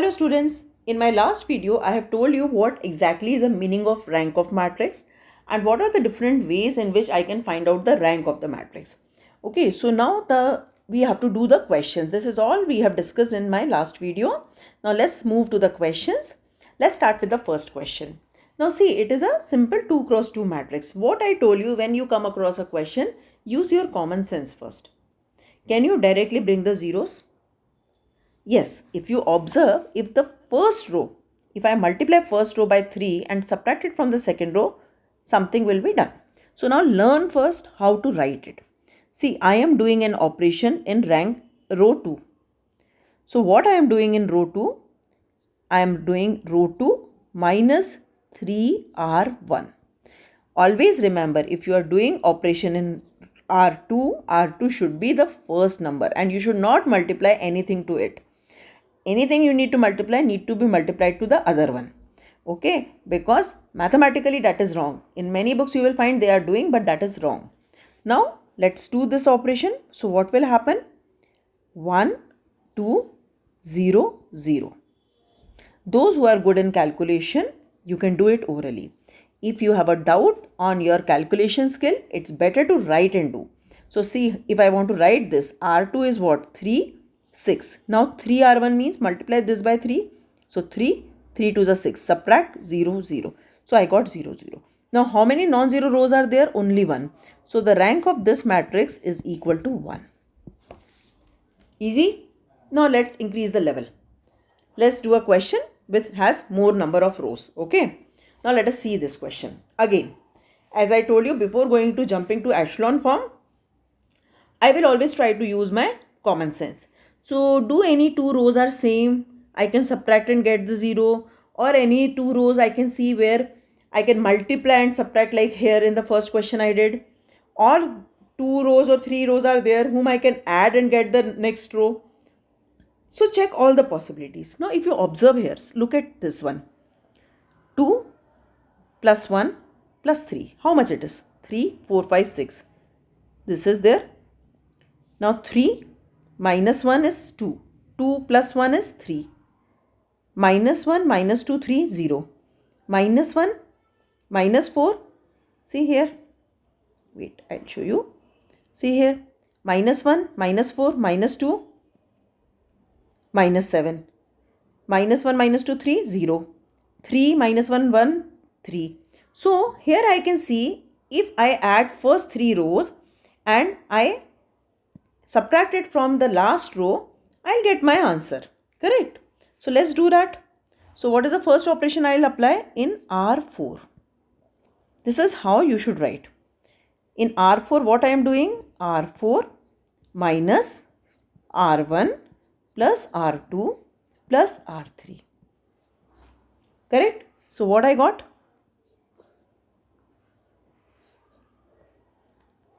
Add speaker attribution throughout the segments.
Speaker 1: Hello students, in my last video I have told you what exactly is the meaning of rank of matrix and what are the different ways in which I can find out the rank of the matrix. Okay, so now we have to do the questions. This is all we have discussed in my last video. Now let's move to the questions. Let's start with the first question. Now see, it is a simple 2 cross 2 matrix. What I told you, when you come across a question, use your common sense first. Can you directly bring the zeros? Yes, if you observe, if the first row, if I multiply first row by 3 and subtract it from the second row, something will be done. So now learn first how to write it. See, I am doing an operation in rank row 2. So what I am doing in row 2, I am doing row 2 minus 3R1. Always remember, if you are doing operation in R2, R2 should be the first number and you should not multiply anything to it. Anything you need to multiply need to be multiplied to the other one. Okay, because mathematically that is wrong. In many books you will find they are doing, but that is wrong. Now let's do this operation. So what will happen? 1, 2, 0, 0. Those who are good in calculation, you can do it orally. If you have a doubt on your calculation skill, it's better to write and do. So see, if I want to write this, R2 is what? 3, 6. Now 3R1 means multiply this by 3. So 3, 3 to the 6. Subtract 0, 0. So I got 0, 0. Now how many non-zero rows are there? Only 1. So the rank of this matrix is equal to 1. Easy? Now let's increase the level. Let's do a question which has more number of rows. Okay. Now let us see this question. Again, as I told you before jumping to echelon form, I will always try to use my common sense. So do any two rows are same, I can subtract and get the 0, or any two rows I can see where I can multiply and subtract, like here in the first question I did, or two rows or three rows are there whom I can add and get the next row. So check all the possibilities. Now if you observe here, look at this one. 2 plus 1 plus 3. How much it is? 3, 4, 5, 6. This is there. Now 3 minus 1 is 2. 2 plus 1 is 3. Minus 1 minus 2, 3, 0. Minus 1 minus 4. See here. Wait, I'll show you. See here. Minus 1 minus 4 minus 2. Minus 7. Minus 1 minus 2, 3, 0. 3 minus 1, 1, 3. So here I can see if I add first 3 rows and I subtract it from the last row, I'll get my answer. Correct? So let's do that. So what is the first operation I'll apply? In R4. This is how you should write. In R4 what I am doing? R4 minus R1 plus R2 plus R3. Correct? So what I got?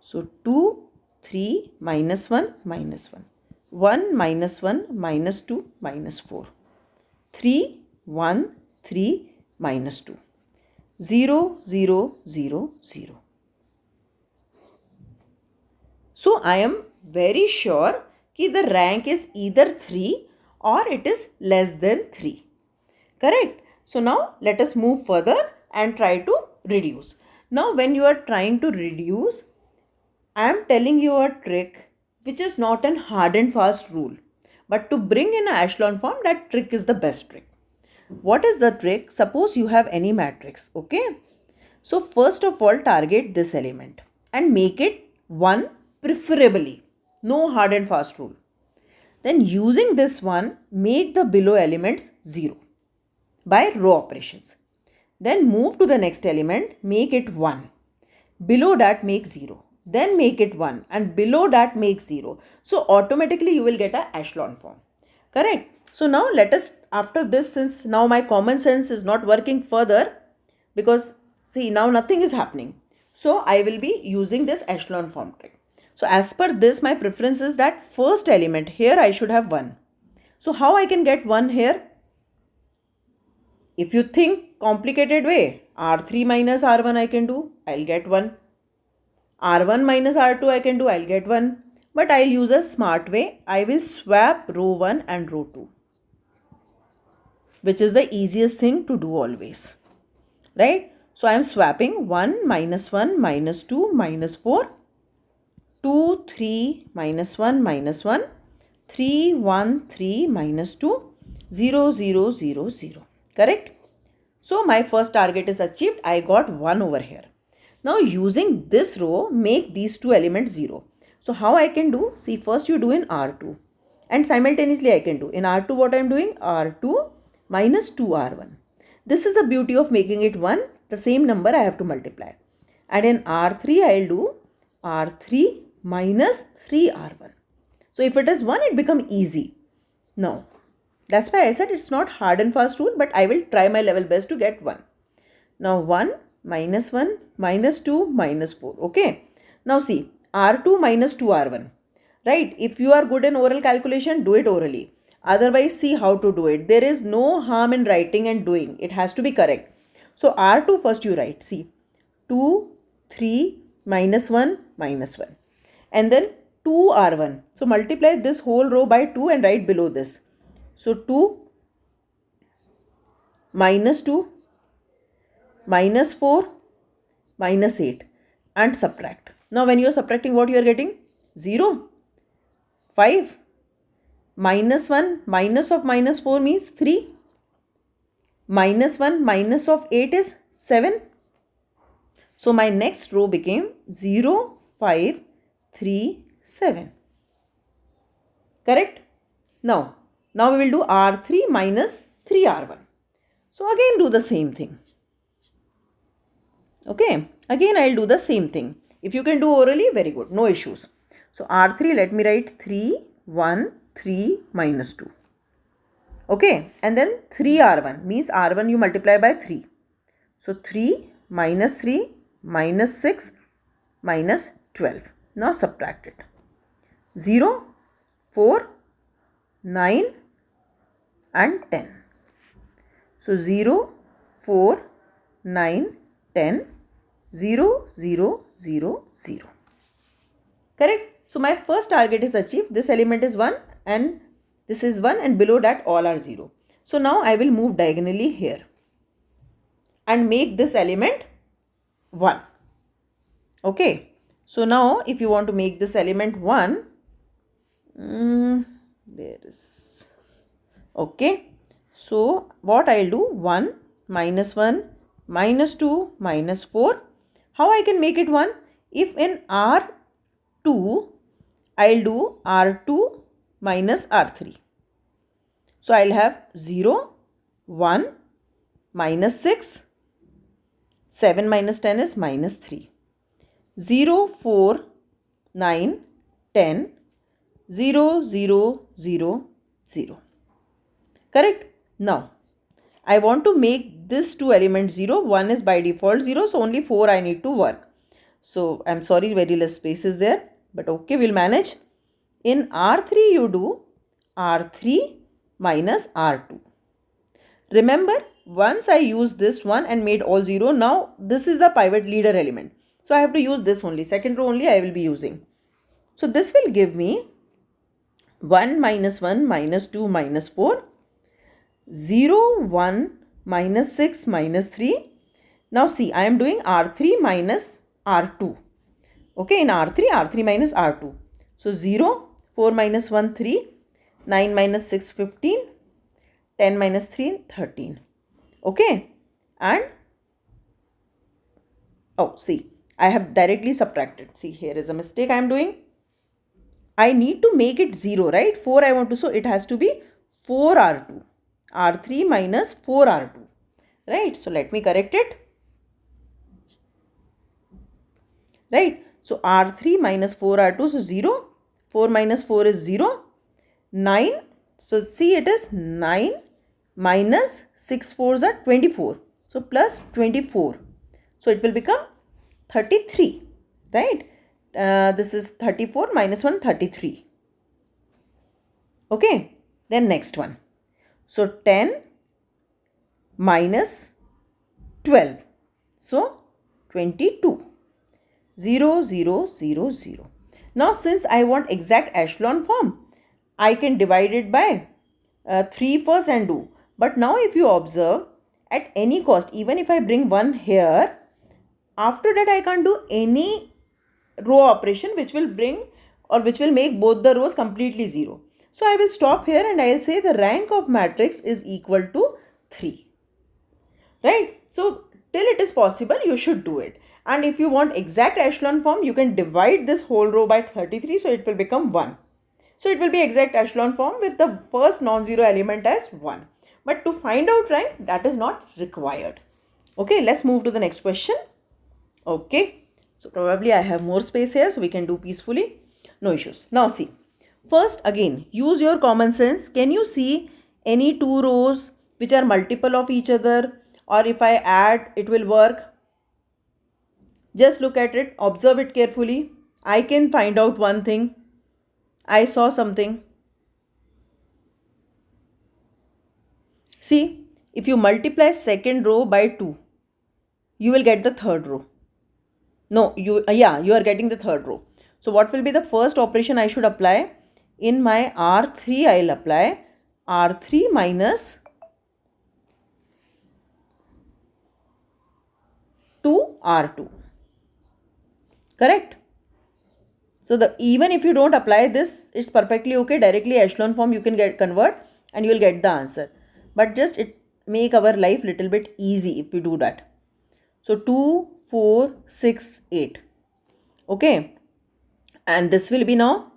Speaker 1: So 2, 3 minus 1 minus 1. 1 minus 1 minus 2 minus 4. 3, 1, 3 minus 2. 0, 0, 0, 0. So I am very sure that the rank is either 3 or it is less than 3. Correct? So now let us move further and try to reduce. Now when you are trying to reduce, I am telling you a trick which is not an hard and fast rule. But to bring in an echelon form, that trick is the best trick. What is the trick? Suppose you have any matrix. Okay. So first of all, target this element and make it 1 preferably. No hard and fast rule. Then using this one, make the below elements 0 by row operations. Then move to the next element, make it 1. Below that make 0. Then make it 1 and below that make 0. So automatically you will get a echelon form. Correct? So now let us, after this, since now my common sense is not working further, because see now nothing is happening. So I will be using this echelon form trick. So as per this, my preference is that first element here I should have 1. So how I can get 1 here? If you think complicated way, R3 minus R1 I can do, I'll get 1. R1 minus R2 I can do, I'll get 1. But I'll use a smart way. I will swap row 1 and row 2. which is the easiest thing to do always, right? So I am swapping 1 minus 1 minus 2 minus 4, 2 3 minus 1 minus 1, 3 1 3 minus 2, 0 0 0 0. Correct? So my first target is achieved. I got 1 over here. Now using this row, make these two elements 0. So how I can do? See, first you do in R2 and simultaneously I can do in R2 what I am doing? R2 minus 2R1. This is the beauty of making it 1. The same number I have to multiply. And in R3 I will do R3 minus 3R1. So if it is 1, it becomes easy. No. That's why I said it's not hard and fast rule, but I will try my level best to get 1. Now 1 minus 1 minus 2 minus 4. Okay. Now see, R2 minus 2R1. Right. If you are good in oral calculation, do it orally. Otherwise, see how to do it. There is no harm in writing and doing. It has to be correct. So R2 first you write. See, 2, 3 minus 1 minus 1. And then 2R1. So multiply this whole row by 2 and write below this. So 2 minus 2 minus 4 minus 8 and subtract. Now when you are subtracting, what you are getting? 0, 5, minus 1 minus of minus 4 means 3, minus 1 minus of 8 is 7. So my next row became 0, 5, 3, 7. Correct? Now we will do R3 minus 3R1. So again do the same thing. Okay, again I will do the same thing. If you can do orally, very good, no issues. So R3, let me write 3, 1, 3 minus 2. Okay, and then 3R1 means R1 you multiply by 3. So 3 minus 3 minus 6 minus 12. Now subtract it. 0, 4, 9 and 10. So 0, 4, 9, 10, 0, 0, 0, 0. Correct? So my first target is achieved. This element is 1 and this is 1 and below that all are 0. So now I will move diagonally here and make this element 1. Okay. So now if you want to make this element 1, there is, okay. So what I will do? 1 minus 1 minus 2 minus 4. How I can make it 1? If in R2, I will do R2 minus R3. So I will have 0, 1, minus 6, 7 minus 10 is minus 3. 0, 4, 9, 10, 0, 0, 0, 0. Correct? Now, I want to make this two elements 0. 1 is by default 0. So, only 4 I need to work. So, I'm sorry, very less space is there. But okay, we'll manage. In R3, you do R3 minus R2. Remember, once I use this one and made all 0, now this is the pivot leader element. So, I have to use this only. Second row only I will be using. So, this will give me 1 minus 1 minus 2 minus 4. 0, 1, minus 6, minus 3. Now see, I am doing R3 minus R2. Okay, in R3 minus R2. So 0, 4 minus 1, 3, 9 minus 6, 15, 10 minus 3, 13. Okay, and, oh, see, I have directly subtracted. See, here is a mistake I am doing. I need to make it 0, right? 4 I want to, so it has to be 4R2. R3 minus 4R2, right? So let me correct it, right? So R3 minus 4R2, so 0, 4 minus 4 is 0, 9, so see it is 9 minus 6 4s are 24, so plus 24, so it will become 33, right? This is 34 minus 1, 33. Okay, then next one. So 10 minus 12. So 22. 0, 0, 0, 0. Now since I want exact echelon form, I can divide it by 3 first and do. But now if you observe, at any cost, even if I bring 1 here, after that I can't do any row operation which will bring or which will make both the rows completely 0. So I will stop here and I will say the rank of matrix is equal to 3. Right? So till it is possible, you should do it. And if you want exact echelon form, you can divide this whole row by 33, so it will become 1. So it will be exact echelon form with the first non-zero element as 1. But to find out rank, that is not required. Okay, let's move to the next question. Okay, so probably I have more space here, so we can do peacefully. No issues. Now see, first again, use your common sense. Can you see any two rows which are multiple of each other, or if I add, it will work? Just look at it, observe it carefully. I can find out one thing. I saw something. See, if you multiply second row by 2, you will get the third row. No, you are getting the third row. So what will be the first operation I should apply? In my R3, I will apply R3 minus 2R2. Correct? So even if you don't apply this, it's perfectly okay. Directly echelon form you can convert and you will get the answer. But just it make our life little bit easy if we do that. So 2, 4, 6, 8. Okay. And this will be now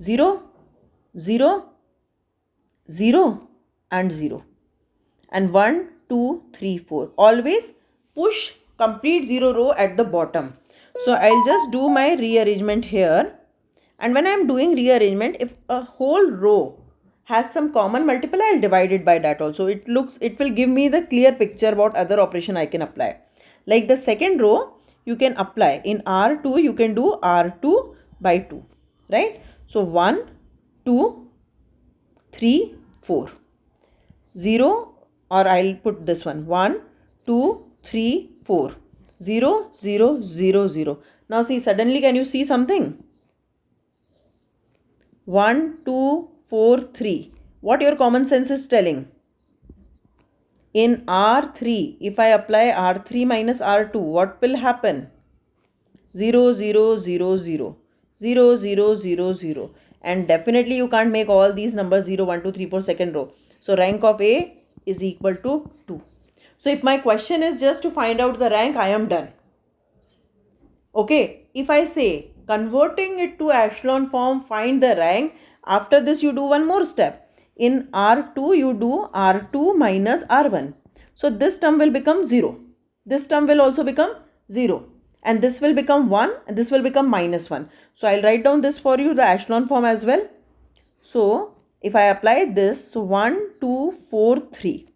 Speaker 1: 0, 0, 0 and 0. And 1, 2, 3, 4. Always push complete 0 row at the bottom. So I'll just do my rearrangement here. And when I'm doing rearrangement, if a whole row has some common multiple, I'll divide it by that also. It will give me the clear picture about other operation I can apply. Like the second row, you can apply. In R2, you can do R2 by 2. Right? So 1, 2, 3, 4. 0, or I'll put this one. 1, 2, 3, 4. 0, 0, 0, 0. Now see, suddenly can you see something? 1, 2, 4, 3. What your common sense is telling? In R3, if I apply R3 minus R2, what will happen? 0, 0, 0, 0. 0, 0, 0, 0. And definitely you can't make all these numbers 0, 1, 2, 3, 4 second row. So rank of A is equal to 2. So if my question is just to find out the rank, I am done. Okay, if I say converting it to echelon form, find the rank, after this you do one more step. In R2, you do R2 minus R1. So this term will become 0. This term will also become 0. And this will become 1 and this will become minus 1. So I'll write down this for you, the echelon form as well. So if I apply this, so 1, 2, 4, 3.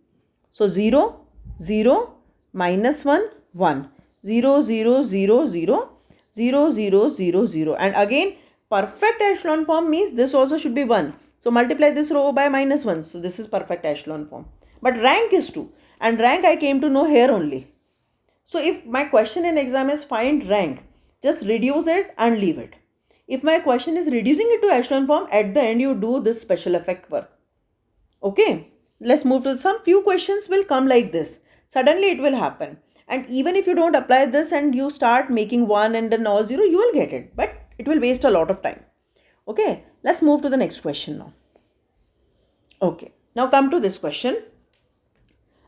Speaker 1: So 0, 0, minus 1, 1. 0, 0, 0, 0, 0, 0, 0, 0. And again, perfect echelon form means this also should be 1. So multiply this row by minus 1. So this is perfect echelon form. But rank is 2. And rank I came to know here only. So if my question in exam is find rank, just reduce it and leave it. If my question is reducing it to echelon form, at the end you do this special effect work. Okay, let's move to some few questions will come like this. Suddenly it will happen. And even if you don't apply this and you start making 1 and then all 0, you will get it. But it will waste a lot of time. Okay, let's move to the next question now. Okay, now come to this question.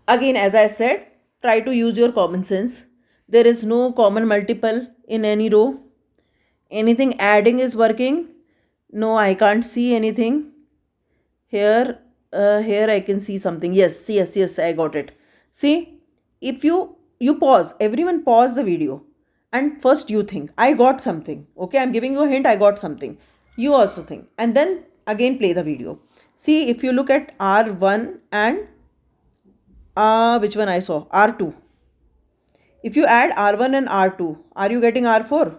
Speaker 1: Again, as I said, try to use your common sense. There is no common multiple in any row. Anything adding is working. No, I can't see anything. Here I can see something. Yes, I got it. See, if you pause, everyone pause the video. And first you think, I got something. Okay, I'm giving you a hint, I got something. You also think. And then again play the video. See, if you look at R1 and which one I saw? R2. If you add R1 and R2, are you getting R4?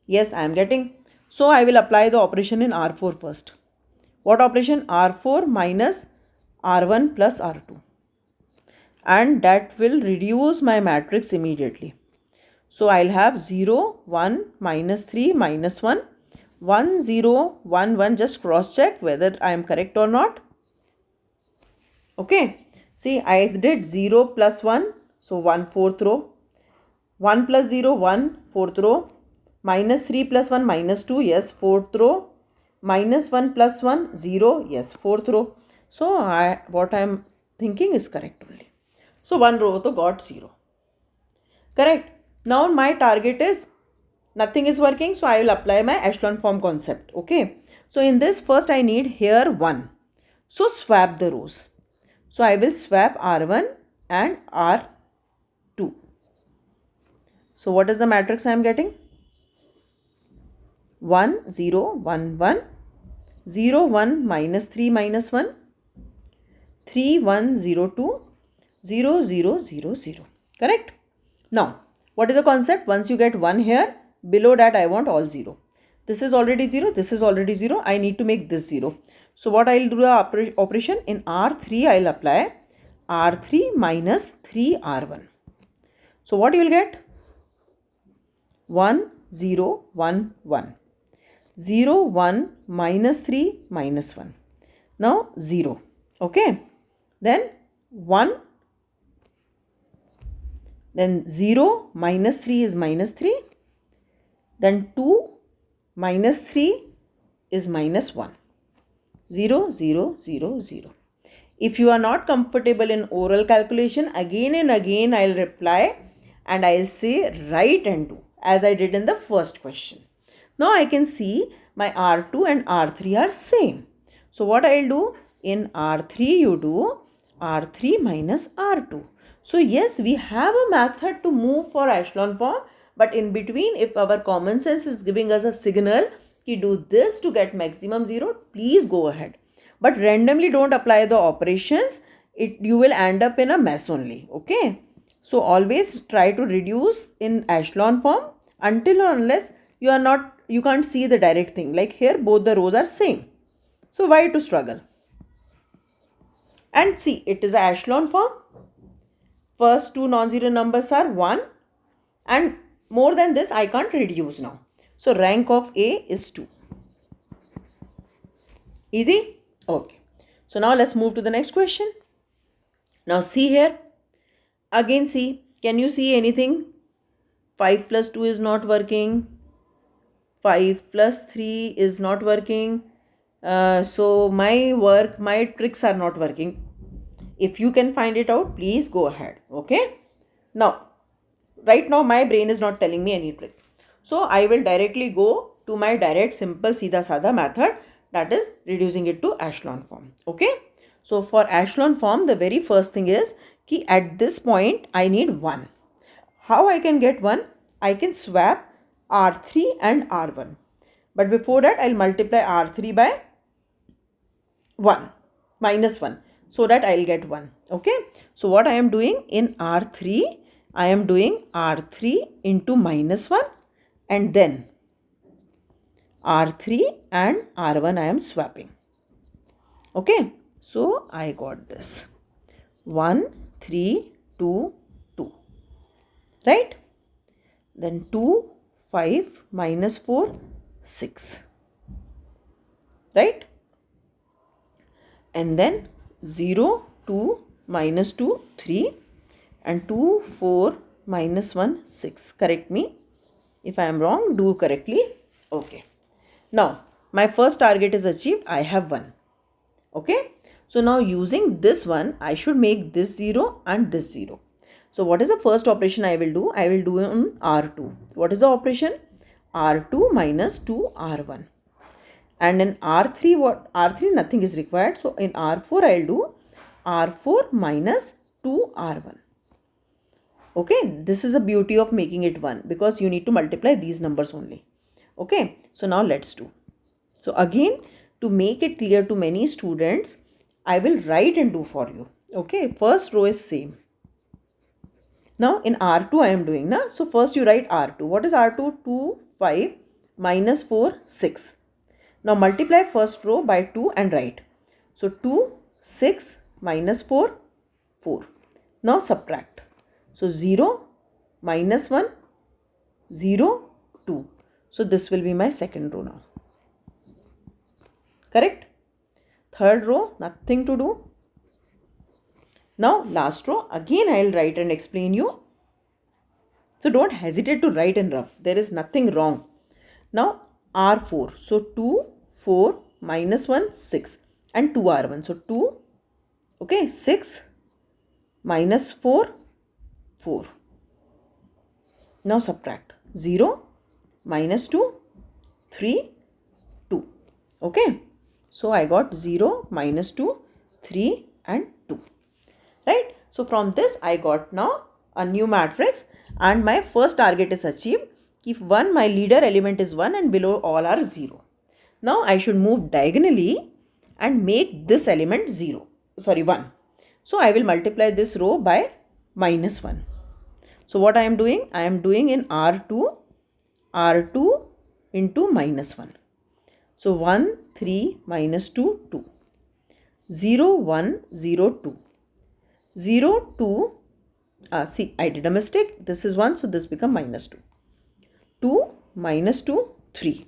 Speaker 1: Yes, I am getting. So I will apply the operation in R4 first. What operation? R4 minus R1 plus R2. And that will reduce my matrix immediately. So I'll have 0, 1, minus 3, minus 1, 1, 0, 1, 1. Just cross check whether I am correct or not. Okay, see, I did 0 plus 1, so 1 fourth row. 1 plus 0, 1 fourth row. Minus 3 plus 1, minus 2, yes, fourth row. Minus 1 plus 1, 0, yes, fourth row. So what I am thinking is correct only. So one row to got 0. Correct. Now my target is nothing is working, so I will apply my echelon form concept. Okay. So in this, first I need here 1. So swap the rows. So I will swap R1 and R2. So what is the matrix I am getting? 1 0 1 1 0 1 minus 3 minus 1 3 1 0 2 0 0 0 0. Correct. Now what is the concept? Once you get 1 here, below that I want all 0. This is already 0, this is already 0. I need to make this 0. So what I will do the operation in R3, I will apply R3 minus 3R1. So what you will get? 1 0 1 1. 0 1 minus 3 minus 1. Now 0. Okay. Then 1. Then 0 minus 3 is minus 3. Then 2 minus 3 is minus 1. 0 0 0 0. If you are not comfortable in oral calculation, again and again I will reply and I will say write and do, as I did in the first question. Now I can see my R2 and R3 are same. So what I will do? In R3 you do R3 minus R2. So yes, we have a method to move for echelon form, but in between, if our common sense is giving us a signal ki do this to get maximum 0, please go ahead. But randomly don't apply the operations. You will end up in a mess only. Okay. So always try to reduce in echelon form until or unless you can't see the direct thing. Like here both the rows are same. So why to struggle? And see, it is a echelon form. First two non-zero numbers are 1 and more than this I can't reduce now. So rank of A is 2. Easy? Okay. So now let's move to the next question. Now see here. Again see. Can you see anything? 5 plus 2 is not working. 5 plus 3 is not working. So my tricks are not working. If you can find it out, please go ahead. Okay. Now, right now my brain is not telling me any trick. So I will directly go to my direct simple Seedha Sadha method, that is reducing it to echelon form. Okay. So for echelon form, the very first thing is ki at this point I need 1. How I can get 1? I can swap R3 and R1. But before that, I'll multiply R3 by 1 minus 1 so that I'll get 1. Okay. So what I am doing in R3, I am doing R3 into minus 1 and then R3 and R1 I am swapping. Okay. So I got this 1 3 2 2. Right. Then 2 5 minus 4 6. Right. And then 0 2 minus 2 3 and 2 4 minus 1 6. Correct me if I am wrong, do correctly. Okay. Now my first target is achieved. I have 1. Okay. So now using this one, I should make this 0 and this 0. So what is the first operation I will do? I will do on R2. What is the operation? R2 minus 2 R1. And in R3, R3 nothing is required. So in R4 I will do R4 minus 2 R1. Okay, this is the beauty of making it 1 because you need to multiply these numbers only. Okay, so now let's do. So again, to make it clear to many students, I will write and do for you. Okay, first row is same. Now in R2 I am doing na. So first you write R2. What is R2? 2 5 minus 4 6. Now multiply first row by 2 and write. So 2 6 minus 4 4. Now subtract. So 0 minus 1 0 2. So this will be my second row now. Correct? Third row, nothing to do. Now last row, again I'll write and explain you. So don't hesitate to write in rough. There is nothing wrong. Now R4. So 2, 4, minus 1, 6. And 2R1. So 2, okay, 6, minus 4, 4. Now subtract. 0, minus 2, 3, 2. Okay. So I got 0, minus 2, 3 and 2. Right. So from this I got now a new matrix and my first target is achieved. If 1, my leader element is 1 and below all are 0. Now I should move diagonally and make this element 0. Sorry, 1. So I will multiply this row by minus 1. So what I am doing? I am doing in R2 into minus 1. So 1, 3, minus 2, 2. 0, 1, 0, 2. 0, 2. See, I did a mistake. This is 1, so this become minus 2. 2, minus 2, 3.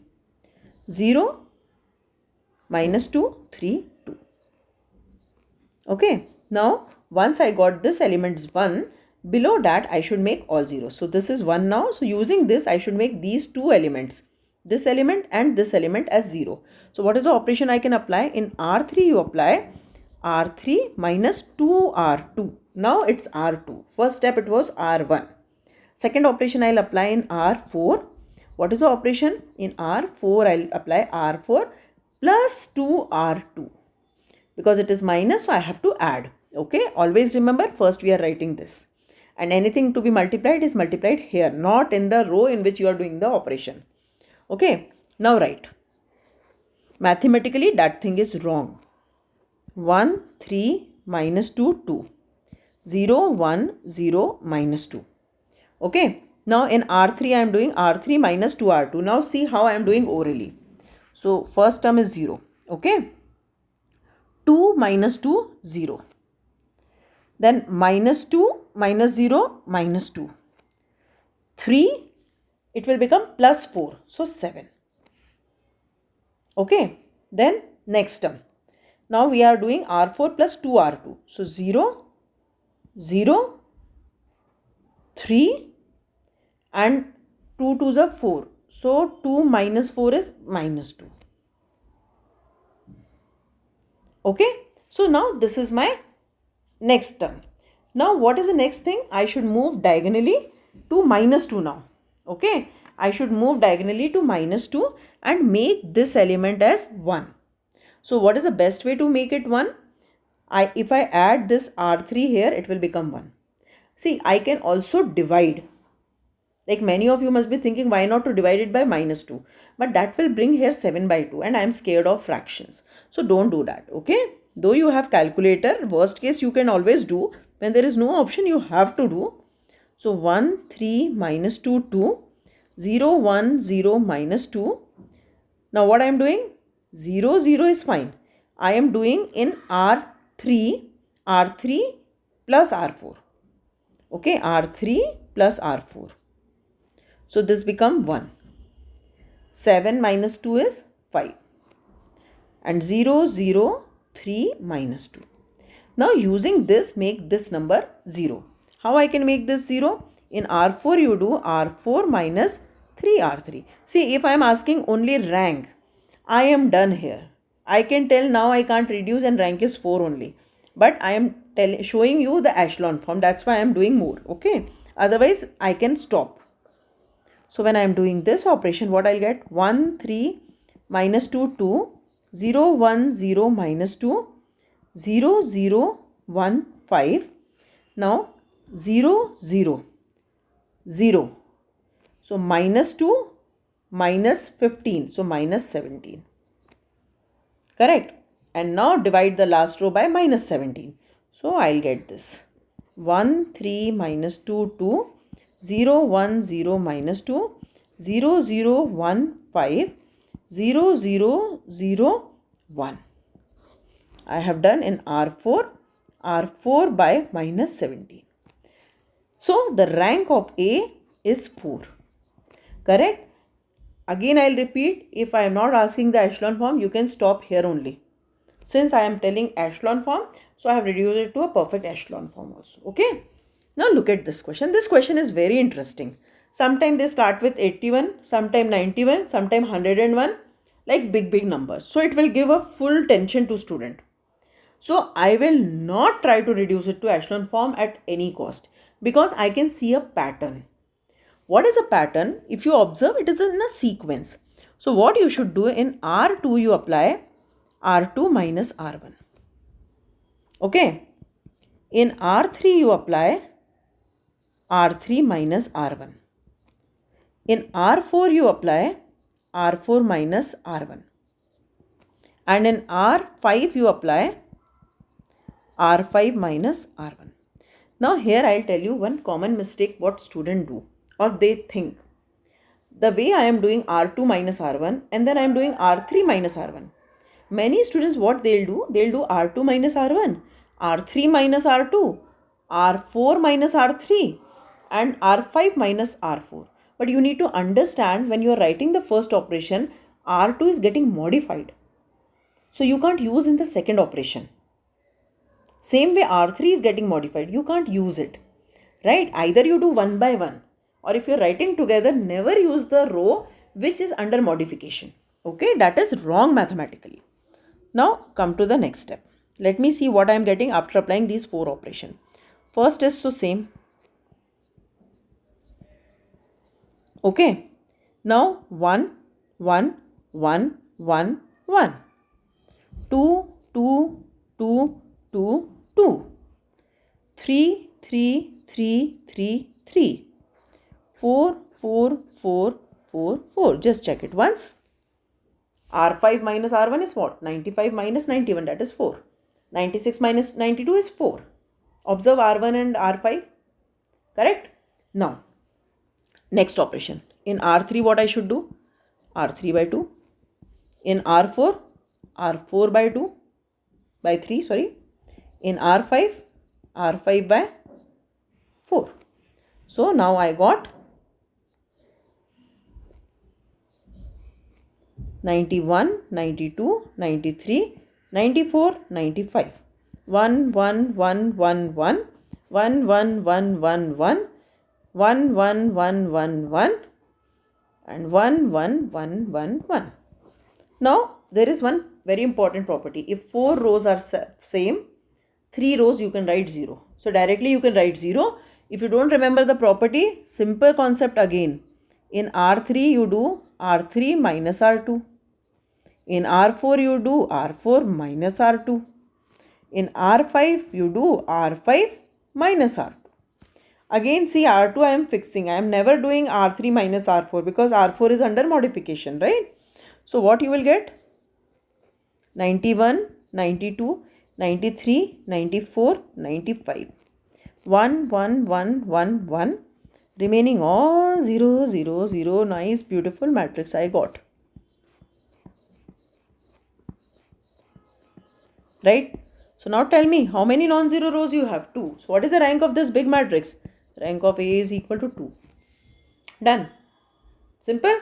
Speaker 1: 0, minus 2, 3, 2. Okay. Now, once I got this elements 1, below that I should make all zeros. So this is 1 now. So using this, I should make these two elements. This element and this element as 0. So what is the operation I can apply? In R3 you apply R3 minus 2R2. Now it's R2. First step it was R1. Second operation I'll apply in R4. What is the operation? In R4 I'll apply R4 plus 2R2. Because it is minus, so I have to add. Okay. Always remember, first we are writing this. And anything to be multiplied is multiplied here, not in the row in which you are doing the operation. Okay. Now write. Mathematically that thing is wrong. 1, 3, minus 2, 2. 0, 1, 0, minus 2. Okay. Now in R3 I am doing R3 minus 2R2. Now see how I am doing orally. So first term is 0. Okay. 2 minus 2, 0. Then minus 2, minus 0, minus 2. 3, it will become plus 4. So 7. Okay. Then next term. Now we are doing R4 plus 2R2. So 0, 0, 3 and 2 2s are 4. So 2 minus 4 is minus 2. Okay. So now this is my next term. Now what is the next thing? I should move diagonally to minus 2 now. Okay. I should move diagonally to minus 2 and make this element as 1. So what is the best way to make it 1? If I add this R3 here, it will become 1. See, I can also divide. Like many of you must be thinking, why not to divide it by minus 2? But that will bring here 7 by 2 and I am scared of fractions. So don't do that. Okay. Though you have calculator, worst case you can always do. When there is no option, you have to do. So 1, 3, minus 2, 2. 0, 1, 0, minus 2. Now what I am doing? 0, 0 is fine. I am doing in R3 plus R4. Okay, R3 plus R4. So this become 1. 7 minus 2 is 5. And 0, 0, 3 minus 2. Now using this, make this number 0. How I can make this 0? In R4 you do R4 minus 3R3. See, if I am asking only rank, I am done here. I can tell now I can't reduce and rank is 4 only. But I am showing you the echelon form. That's why I am doing more. Okay. Otherwise, I can stop. So when I am doing this operation, what I'll get? 1, 3, minus 2, 2. 0, 1, 0, minus 2. 0, 0, 1, 5. Now 0, 0, 0. So minus 2, minus 15. So minus 17. Correct. And now divide the last row by minus 17. So I'll get this. 1, 3, minus 2, 2. 0, 1, 0, minus 2. 0, 0, 1, 5. 0, 0, 0, 1. I have done in R4 by minus 17. So the rank of A is 4. Correct? Again I'll repeat, if I am not asking the echelon form, you can stop here only. Since I am telling echelon form, So I have reduced it to a perfect echelon form also. Okay. Now look at this question. This question is very interesting. Sometimes they start with 81, sometimes 91, sometimes 101, like big numbers. So it will give a full tension to student. So I will not try to reduce it to echelon form at any cost because I can see a pattern. What is a pattern? If you observe, it is in a sequence. So what you should do in R2, you apply R2 minus R1. Okay. In R3, you apply R3 minus R1. In R4, you apply R4 minus R1. And in R5, you apply R5 minus R1. Now here I'll tell you one common mistake what students do or they think. The way I am doing R2 minus R1 and then I am doing R3 minus R1. Many students what they'll do R2 minus R1, R3 minus R2, R4 minus R3 and R5 minus R4. But you need to understand when you are writing the first operation, R2 is getting modified. So you can't use in the second operation. Same way R3 is getting modified. You can't use it. Right? Either you do one by one or if you're writing together, never use the row which is under modification. Okay? That is wrong mathematically. Now come to the next step. Let me see what I am getting after applying these four operations. First is the same. Okay. Now 1, 1, 1, 1, 1. 2, 2, 2, 2, 2. 3, 3, 3, 3, 3. 4, 4, 4, 4, 4. Just check it once. R5 minus R1 is what? 95 minus 91, that is 4. 96 minus 92 is 4. Observe R1 and R5. Correct? Now, next operation. In R3, what I should do? R3 by 2. In R4, R4 by 2. By 3, sorry. In R5, R5 by 4. So, now I got 91, 92, 93, 94, 95. 1, 1, 1, 1, 1, 1, 1, 1, 1, 1, 1, 1, 1, 1, 1 and 1, 1, 1, 1, 1. Now, there is one very important property. If 4 rows are same, 3 rows you can write 0. So, directly you can write 0. If you don't remember the property, simple concept again. In R3, you do R3 minus R2. In R4, you do R4 minus R2. In R5, you do R5 minus R2. Again, see R2 I am fixing. I am never doing R3 minus R4 because R4 is under modification, right? So, what you will get? 91, 92, 93, 94, 95. 1, 1, 1, 1, 1. Remaining all 0, 0, 0. Nice, beautiful matrix I got. Right? So now tell me how many non-zero rows you have? 2. So what is the rank of this big matrix? Rank of A is equal to 2. Done. Simple.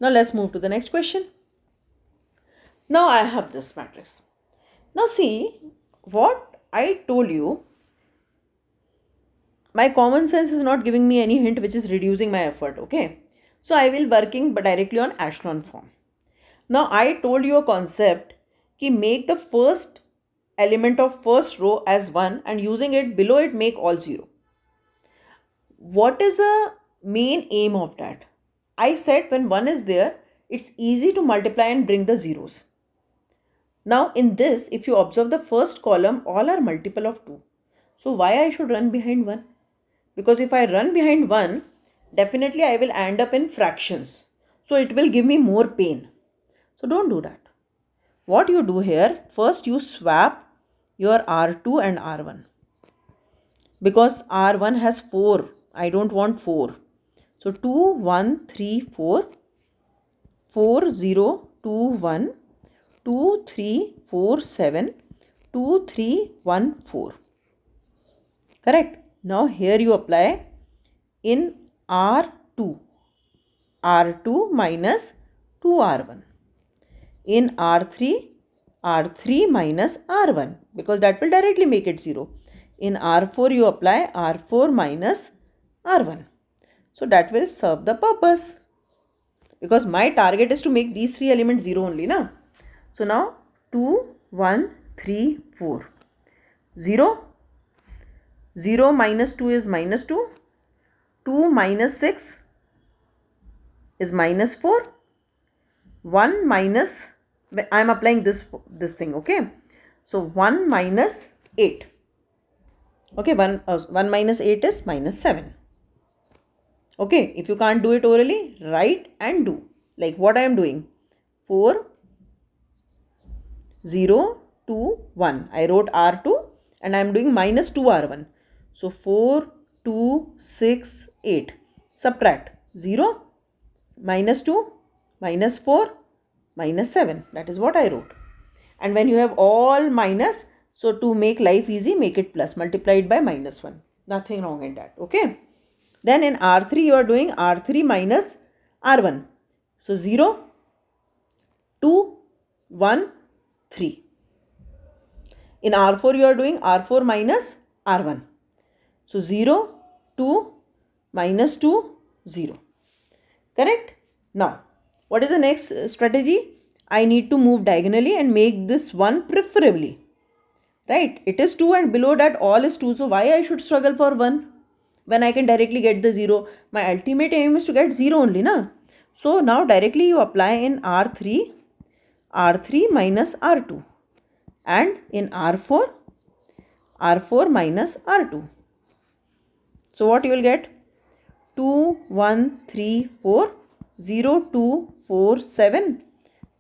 Speaker 1: Now let's move to the next question. Now I have this matrix. Now see what I told you. My common sense is not giving me any hint which is reducing my effort. Okay. So I will working directly on echelon form. Now I told you a concept ki make the first element of first row as 1 and using it below it make all 0. What is the main aim of that? I said when 1 is there, it's easy to multiply and bring the zeros. Now in this, if you observe the first column, all are multiple of 2. So why I should run behind 1? Because if I run behind 1, definitely I will end up in fractions. So it will give me more pain. So don't do that. What you do here, first you swap your R2 and R1. Because R1 has 4, I don't want 4. So 2, 1, 3, 4, 4, 0, 2, 1, 2, 3, 4, 7, 2, 3, 1, 4. Correct? Now here you apply in R2. R2 minus 2R1. In R3, R3 minus R1. because that will directly make it 0. In R4 you apply R4 minus R1. So that will serve the purpose, because my target is to make these three elements 0 only, na? So now 2, 1, 3, 4. 0. 0 minus 2 is minus 2. 2 minus 6 is minus 4. 1 minus, I am applying this thing, okay? So 1 minus 8. Okay, 1 minus 8 is minus 7. Okay, if you can't do it orally, write and do. Like what I am doing. 4, 0, 2, 1. I wrote R2 and I am doing minus 2 R1. So 4, 2, 6, 8. Subtract 0, minus 2, minus 4, minus 7. That is what I wrote. And when you have all minus, so to make life easy, make it plus. Multiply it by minus 1. Nothing wrong in that. Okay. Then in R3 you are doing R3 minus R1. So 0, 2, 1, 3. In R4 you are doing R4 minus R1. So 0, 2, minus 2, 0. Correct? Now, what is the next strategy? I need to move diagonally and make this 1 preferably. Right? It is 2 and below that all is 2. So why I should struggle for 1? When I can directly get the 0. My ultimate aim is to get 0 only, na? So now directly you apply in R3, R3 minus R2. And in R4, R4 minus R2. So what you will get? 2, 1, 3, 4, 0, 2, 4, 7,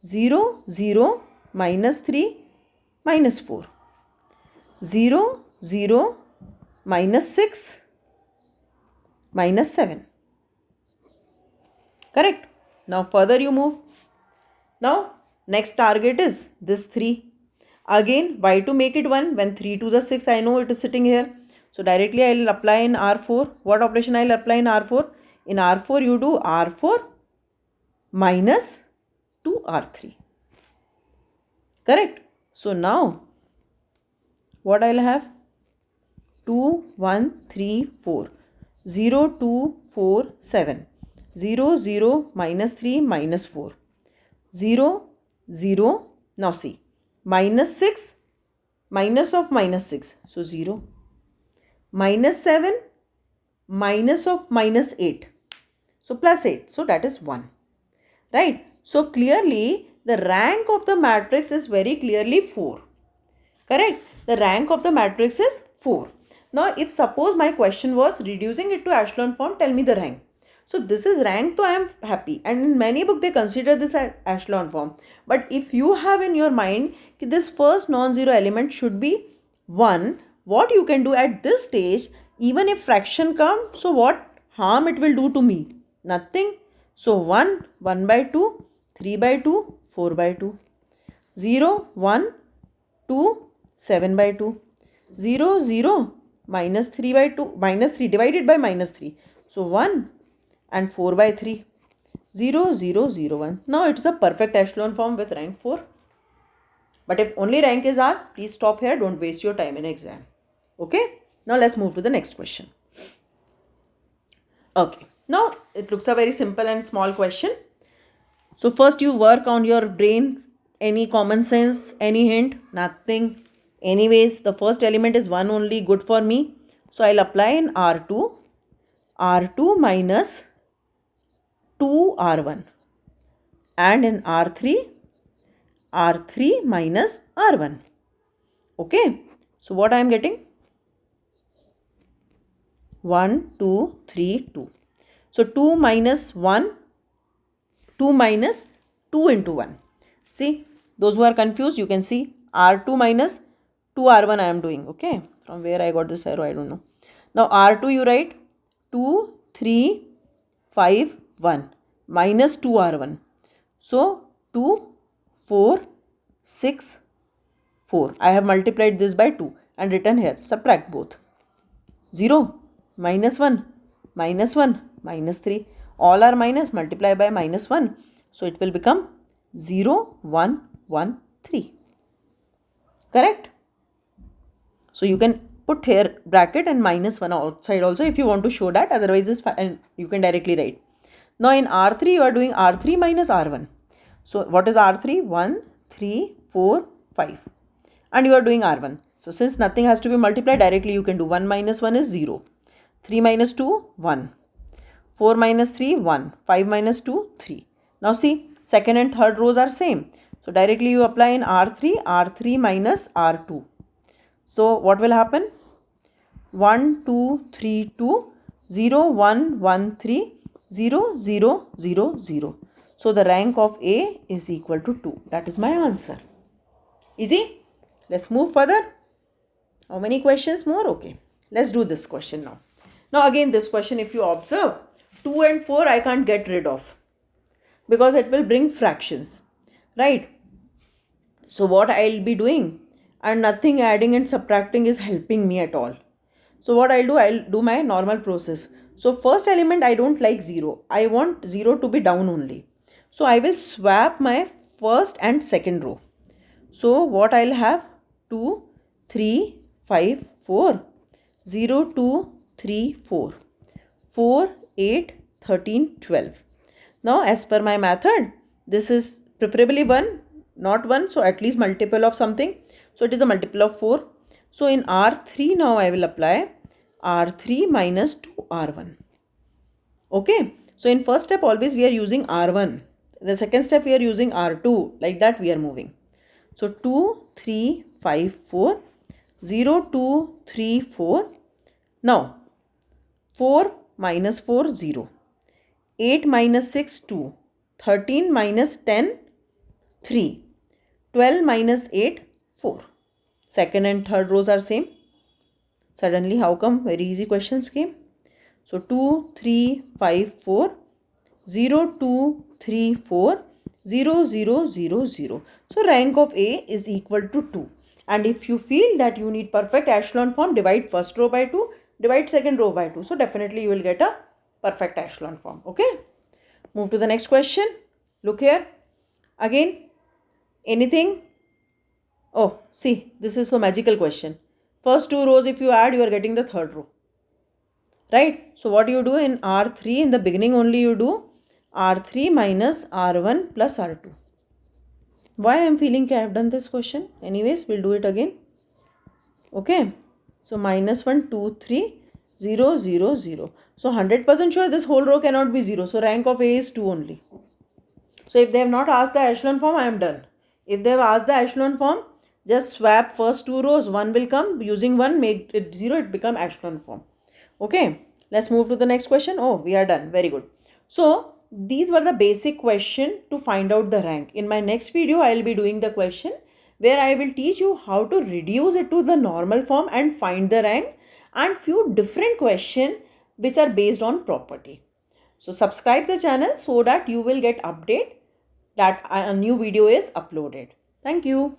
Speaker 1: 0, 0, minus 3, minus 4, 0, 0, minus 6, minus 7. Correct? Now further you move. Now next target is this 3. Again, why to make it 1? When 3 2s are 6, I know it is sitting here. So directly I will apply in R4. What operation I will apply in R4? In R4 you do R4 minus 2R3. Correct? So now what I will have? 2, 1, 3, 4. 0, 2, 4, 7. 0, 0, minus 3, minus 4. 0, 0. Now see. Minus 6, minus of minus 6. So 0. Minus 7, minus of minus 8. So plus 8. So that is 1. Right? So clearly the rank of the matrix is very clearly 4. Correct? The rank of the matrix is 4. Now if suppose my question was reducing it to echelon form, tell me the rank. So this is rank, so I am happy. And in many books they consider this as echelon form. But if you have in your mind that this first non-zero element should be 1, what you can do at this stage, even if fraction comes, so what harm it will do to me? Nothing. So 1, 1 by 2, 3 by 2, 4 by 2. 0, 1, 2, 7 by 2. 0, 0, minus 3 by 2, minus 3 divided by minus 3. So 1 and 4 by 3. 0, 0, 0, 1. Now it's a perfect echelon form with rank 4. But if only rank is asked, please stop here. Don't waste your time in exam. Okay. Now let's move to the next question. Okay. Now it looks a very simple and small question. So first you work on your brain. Any common sense, any hint? Nothing. Anyways, the first element is 1 only, good for me. So I'll apply in R2. R2 minus 2R1. And in R3, R3 minus R1. Okay. So what I am getting? 1, 2, 3, 2. So 2 minus 1, 2 minus 2 into 1. See, those who are confused, you can see R2 minus 2R1 I am doing. Okay. From where I got this arrow, I don't know. Now R2 you write 2, 3, 5, 1 minus 2R1. So 2, 4, 6, 4. I have multiplied this by 2 and written here. Subtract both. 0, minus 1, minus 1, minus 3. All are minus, multiply by minus 1. So it will become 0, 1, 1, 3. Correct? So you can put here bracket and -1 outside also if you want to show that, otherwise it's fine, and you can directly write. Now in R3 you are doing R3 minus R1. So what is R3? 1, 3, 4, 5. And you are doing R1. So since nothing has to be multiplied, directly you can do 1 minus 1 is 0. 3 minus 2, 1. 4 minus 3, 1. 5 minus 2, 3. Now see, second and third rows are same. So directly you apply in R3, R3 minus R2. So what will happen? 1, 2, 3, 2, 0, 1, 1, 3, 0, 0, 0, 0. So the rank of A is equal to 2. That is my answer. Easy? Let's move further. How many questions more? Okay. Let's do this question now. Now again this question, if you observe, 2 and 4 I can't get rid of because it will bring fractions. Right? So what I'll be doing, and nothing adding and subtracting is helping me at all. So what I'll do my normal process. So first element I don't like 0. I want 0 to be down only. So I will swap my first and second row. So what I'll have? 2, 3, 5, 4. 0, 2, 3, 4. 4, 8, 13, 12. Now as per my method, this is preferably 1, not 1. So at least multiple of something. So it is a multiple of 4. So in R3 now I will apply R3 minus 2R1. Okay. So in first step always we are using R1. The second step we are using R2. Like that we are moving. So 2, 3, 5, 4. 0, 2, 3, 4. Now 4 minus 4, 0. 8 minus 6, 2. 13 minus 10, 3. 12 minus 8, 4. Second and third rows are same. Suddenly how come very easy questions came? So 2, 3, 5, 4. 0, 2, 3, 4. 0, 0, 0, 0. So rank of A is equal to 2. And if you feel that you need perfect echelon form, divide first row by 2. Divide second row by 2. So definitely you will get a perfect echelon form. Okay. Move to the next question. Look here. Again, anything? Oh, see, this is a magical question. First two rows if you add, you are getting the third row. Right? So what you do in R3, in the beginning only you do R3 minus R1 plus R2. Why I am feeling I have done this question? Anyways, we'll do it again. Okay. So minus 1, 2, 3, 0, 0, 0. So 100% sure this whole row cannot be 0. So rank of A is 2 only. So if they have not asked the echelon form, I am done. If they have asked the echelon form, just swap first two rows. 1 will come. Using 1, make it 0. It become echelon form. Okay. Let's move to the next question. Oh, we are done. Very good. So these were the basic question to find out the rank. In my next video, I will be doing the question where I will teach you how to reduce it to the normal form and find the rank, and few different questions which are based on property. So subscribe the channel so that you will get update that a new video is uploaded. Thank you.